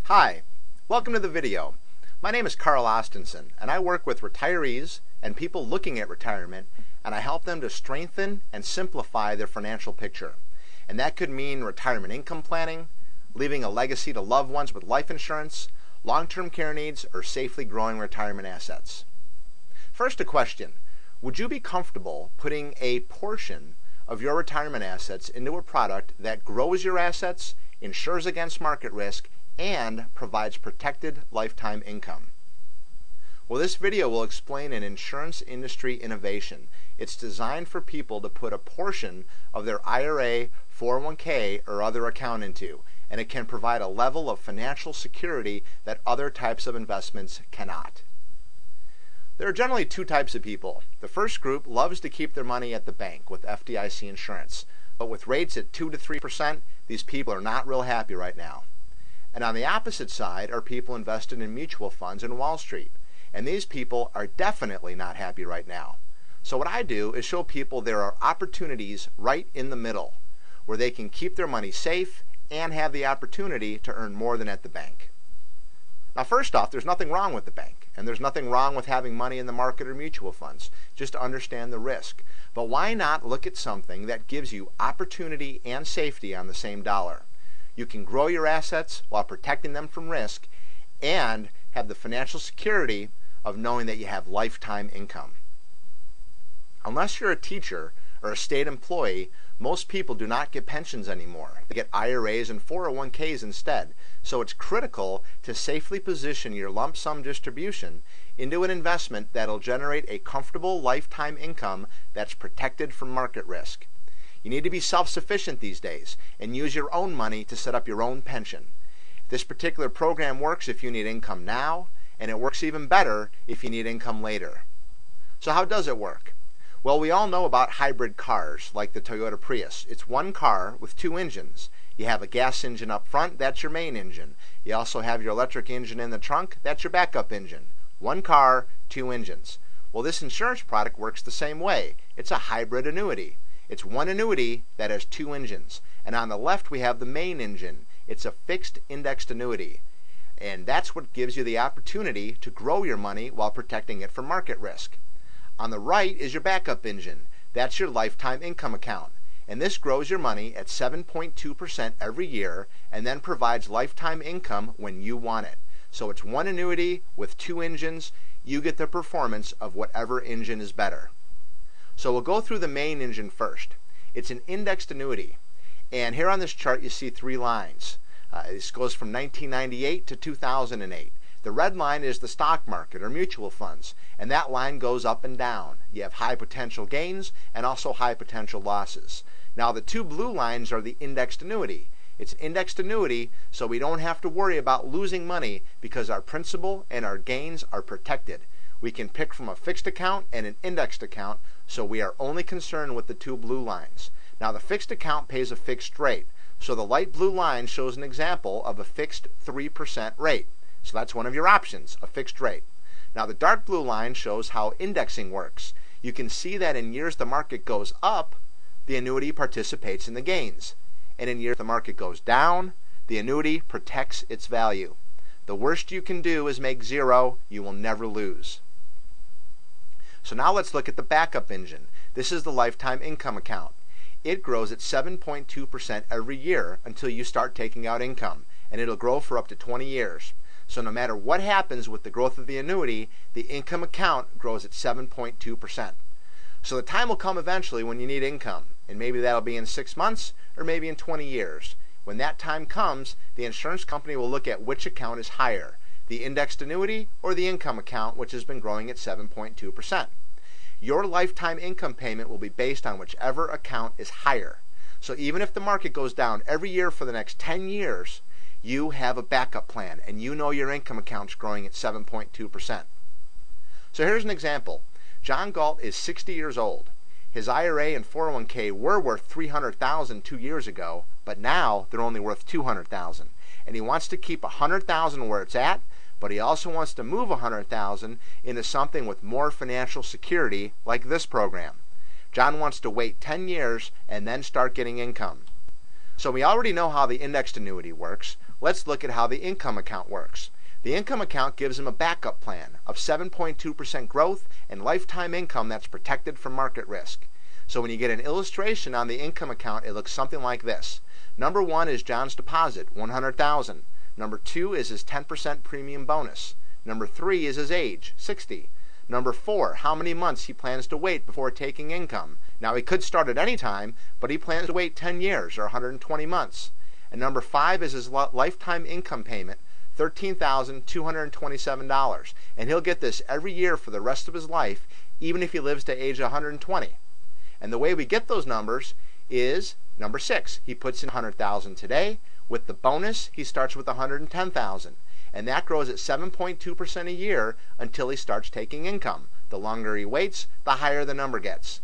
Hi, welcome to the video. My name is Carl Ostenson, and I work with retirees and people looking at retirement, and I help them to strengthen and simplify their financial picture. And that could mean retirement income planning, leaving a legacy to loved ones with life insurance, long-term care needs, or safely growing retirement assets. First, a question. Would you be comfortable putting a portion of your retirement assets into a product that grows your assets, insures against market risk, and provides protected lifetime income? Well, this video will explain an insurance industry innovation. It's designed for people to put a portion of their IRA, 401k, or other account into, and it can provide a level of financial security that other types of investments cannot. There are generally two types of people. The first group loves to keep their money at the bank with FDIC insurance, but with rates at 2 to 3%, these people are not real happy right now. And on the opposite side are people invested in mutual funds in Wall Street, and these people are definitely not happy right now. So what I do is show people there are opportunities right in the middle where they can keep their money safe and have the opportunity to earn more than at the bank. Now, first off, there's nothing wrong with the bank, and there's nothing wrong with having money in the market or mutual funds. Just understand the risk. But why not look at something that gives you opportunity and safety on the same dollar? You can grow your assets while protecting them from risk and have the financial security of knowing that you have lifetime income. Unless you're a teacher or a state employee, most people do not get pensions anymore. They get IRAs and 401ks instead. So it's critical to safely position your lump sum distribution into an investment that'll generate a comfortable lifetime income that's protected from market risk. You need to be self-sufficient these days and use your own money to set up your own pension. This particular program works if you need income now, and it works even better if you need income later. So how does it work? Well, we all know about hybrid cars like the Toyota Prius. It's one car with two engines. You have a gas engine up front, that's your main engine. You also have your electric engine in the trunk, that's your backup engine. One car, two engines. Well, this insurance product works the same way. It's a hybrid annuity. It's one annuity that has two engines. And on the left we have the main engine. It's a fixed indexed annuity. And that's what gives you the opportunity to grow your money while protecting it from market risk. On the right is your backup engine. That's your lifetime income account. And this grows your money at 7.2% every year and then provides lifetime income when you want it. So it's one annuity with two engines. You get the performance of whatever engine is better. So we'll go through the main engine first. It's an indexed annuity. And here on this chart you see three lines. This goes from 1998 to 2008. The red line is the stock market or mutual funds, and that line goes up and down. You have high potential gains and also high potential losses. Now the two blue lines are the indexed annuity. It's an indexed annuity, so we don't have to worry about losing money because our principal and our gains are protected. We can pick from a fixed account and an indexed account, so we are only concerned with the two blue lines. Now the fixed account pays a fixed rate, so the light blue line shows an example of a fixed 3% rate. So that's one of your options, a fixed rate. Now the dark blue line shows how indexing works. You can see that in years the market goes up, the annuity participates in the gains. And in years the market goes down, the annuity protects its value. The worst you can do is make zero. You will never lose. So now let's look at the backup engine. This is the lifetime income account. It grows at 7.2% every year until you start taking out income, and it'll grow for up to 20 years. So no matter what happens with the growth of the annuity, the income account grows at 7.2%. So the time will come eventually when you need income, and maybe that'll be in 6 months or maybe in 20 years. When that time comes, the insurance company will look at which account is higher, the indexed annuity or the income account, which has been growing at 7.2%. Your lifetime income payment will be based on whichever account is higher. So even if the market goes down every year for the next 10 years, you have a backup plan and you know your income account's growing at 7.2%. So here's an example. John Galt is 60 years old. His IRA and 401k were worth $300,000 2 years ago, but now they're only worth $200,000. And he wants to keep $100,000 where it's at, but he also wants to move $100,000 into something with more financial security like this program. John wants to wait 10 years and then start getting income. So we already know how the indexed annuity works. let's look at how the income account works. The income account gives him a backup plan of 7.2% growth and lifetime income that's protected from market risk. So when you get an illustration on the income account, it looks something like this. Number 1 is John's deposit, $100,000. Number 2 is his 10% premium bonus. Number 3 is his age, 60. Number 4, how many months he plans to wait before taking income. Now he could start at any time, but he plans to wait 10 years or 120 months. And number 5 is his lifetime income payment, $13,227. And he'll get this every year for the rest of his life, even if he lives to age 120. And the way we get those numbers is number 6. He puts in $100,000 today. With the bonus, he starts with $110,000. And that grows at 7.2% a year until he starts taking income. The longer he waits, the higher the number gets.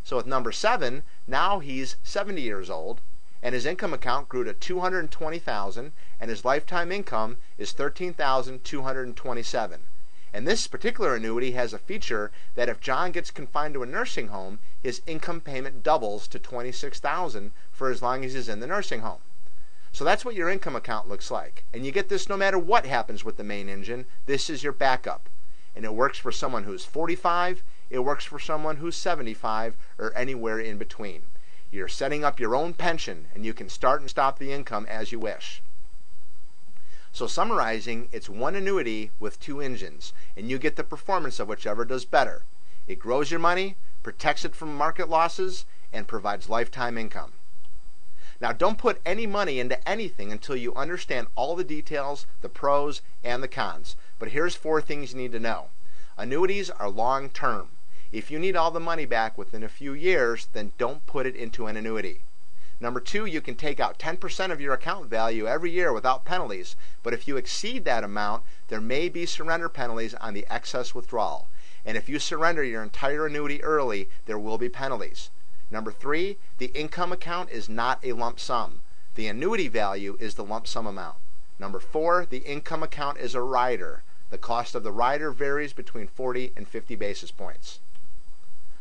So with number 7, now he's 70 years old, and his income account grew to $220,000, and his lifetime income is $13,227. And this particular annuity has a feature that if John gets confined to a nursing home, his income payment doubles to $26,000 for as long as he's in the nursing home. So that's what your income account looks like. And you get this no matter what happens with the main engine. This is your backup. And it works for someone who's 45, it works for someone who's 75, or anywhere in between. You're setting up your own pension, and you can start and stop the income as you wish. So summarizing, it's one annuity with 2 engines, and you get the performance of whichever does better. It grows your money, protects it from market losses, and provides lifetime income. Now don't put any money into anything until you understand all the details, the pros, and the cons. But here's 4 things you need to know. Annuities are long term. If you need all the money back within a few years, then don't put it into an annuity. Number 2, you can take out 10% of your account value every year without penalties, but if you exceed that amount, there may be surrender penalties on the excess withdrawal. And if you surrender your entire annuity early, there will be penalties. Number 3, the income account is not a lump sum. The annuity value is the lump sum amount. Number 4, the income account is a rider. The cost of the rider varies between 40 and 50 basis points.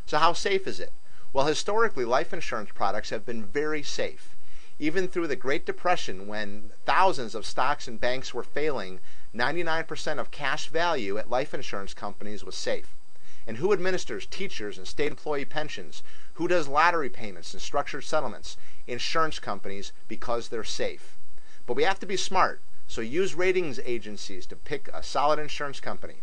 So how safe is it? Well, historically, life insurance products have been very safe. Even through the Great Depression, when thousands of stocks and banks were failing, 99% of cash value at life insurance companies was safe. And who administers teachers and state employee pensions? Who does lottery payments and structured settlements? Insurance companies, because they're safe. But we have to be smart, so use ratings agencies to pick a solid insurance company.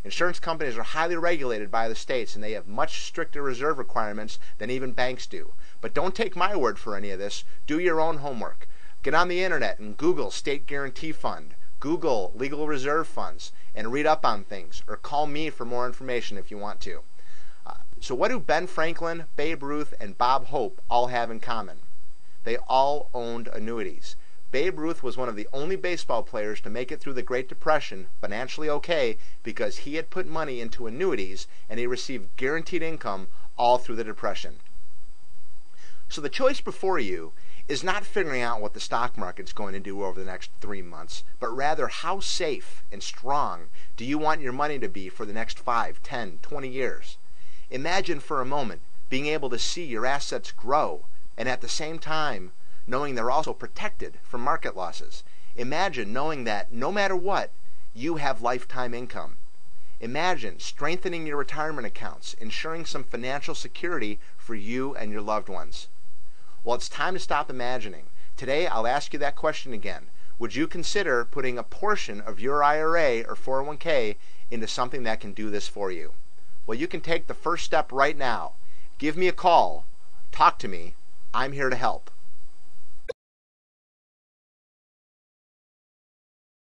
Insurance companies are highly regulated by the states, and they have much stricter reserve requirements than even banks do. But don't take my word for any of this. Do your own homework. Get on the internet and Google State Guarantee Fund, Google Legal Reserve Funds, and read up on things, or call me for more information if you want to. So what do Ben Franklin, Babe Ruth, and Bob Hope all have in common? They all owned annuities. Babe Ruth was one of the only baseball players to make it through the Great Depression financially okay because he had put money into annuities and he received guaranteed income all through the Depression. So the choice before you is not figuring out what the stock market's going to do over the next 3 months, but rather how safe and strong do you want your money to be for the next 5, 10, 20 years. Imagine for a moment being able to see your assets grow and at the same time knowing they're also protected from market losses. Imagine knowing that no matter what, you have lifetime income. Imagine strengthening your retirement accounts, ensuring some financial security for you and your loved ones. Well, it's time to stop imagining. Today, I'll ask you that question again. Would you consider putting a portion of your IRA or 401k into something that can do this for you? Well, you can take the first step right now. Give me a call. Talk to me. I'm here to help.